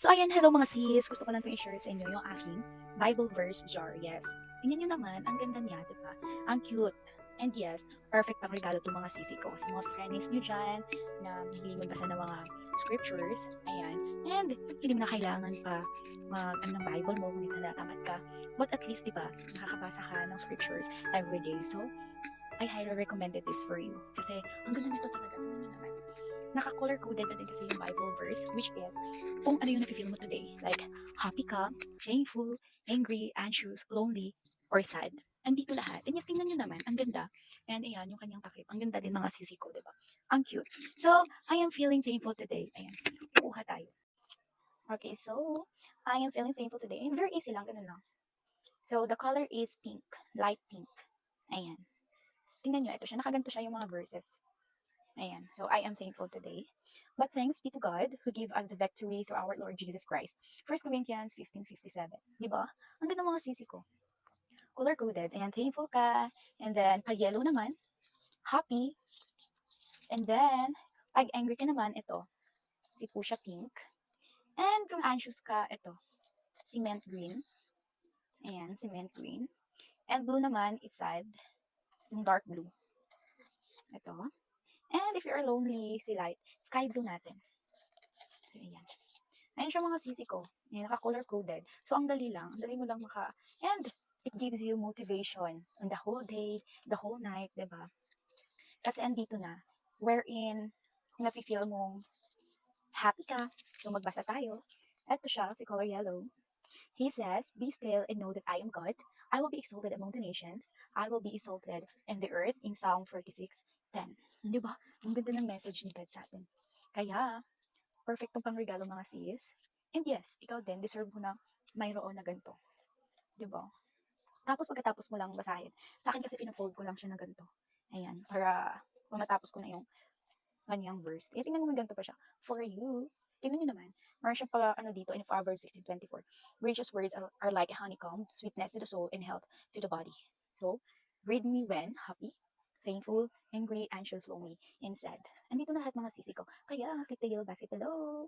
So ayan, hello mga sis. Gusto ko lang itong i-share sa inyo yung aking Bible verse jar. Yes. Tingnan nyo naman, ang ganda niya, di ba? Ang cute. And yes, perfect pang regalo itong mga sisi ko. Sa mga friends nyo dyan na mahilig magbasa ng mga scriptures. Ayan. And hindi mo na kailangan pa ng Bible mo kung tinatamad ka. But at least, di ba, nakakabasa ka ng scriptures every day. So, I highly recommended this for you. Kasi, ang ganda nito talaga. Tingnan nyo naman, naka-color coded na din kasi yung Bible verse, which is kung ano yung nafe-feel mo today. Like, happy ka, thankful, angry, anxious, lonely, or sad. Andito lahat. And yes, tingnan nyo naman, ang ganda. And ayan, yung kanyang takip. Ang ganda din mga sisi ko, diba? Ang cute. So, I am feeling thankful today. Ayan, kukuha tayo. Okay, so, I am feeling thankful today. And very easy lang, ganun lang. So, the color is pink, light pink. Ayan. Tingnan nyo, ito siya. Nakaganto siya yung mga verses. Ayan. So, I am thankful today. But thanks be to God who gave us the victory through our Lord Jesus Christ. 1 Corinthians 15:57. Diba? Ang ganda mga sisi ko. Color-coded. Ayan, thankful ka. And then, pag yellow naman, happy. And then, pag angry ka naman, ito, si Pusha Pink. And kung anxious ka, ito, cement green. Ayan, cement green. And blue naman is sad, yung dark blue. Ito. And if you're lonely, si light, sky blue natin. So, ayan. Ayan siya mga sisi ko. Ayan, naka-color coded. So, ang dali lang. Ang dali mo lang And it gives you motivation on the whole day, the whole night, diba? Kasi andito na. Wherein, kung nafe-feel mong happy ka, so magbasa tayo. Ito siya, si color yellow. He says, "Be still and know that I am God. I will be exalted among the nations. I will be exalted in the earth," in Psalm 46:10. Di ba? Ang ganda ng message ni God sa atin. Kaya, perfect tong pangregalo mga sis. And yes, ikaw din, deserve mo na mayroon na ganito. Di ba? Tapos pagkatapos mo lang basahin. Sa akin kasi pina-fold ko lang siya na ganito. Ayan, para kung natapos ko na yung kanyang verse. Eh, tingnan mo ganito pa siya. For you, tingnan nyo naman. Meron siya pa dito in Proverbs 16:24. Gracious words are like a honeycomb, sweetness to the soul and health to the body. So, read me when happy, thankful, angry, anxious, lonely, and sad. Andito na lahat mga sisi ko. Kaya, kita yung basket below.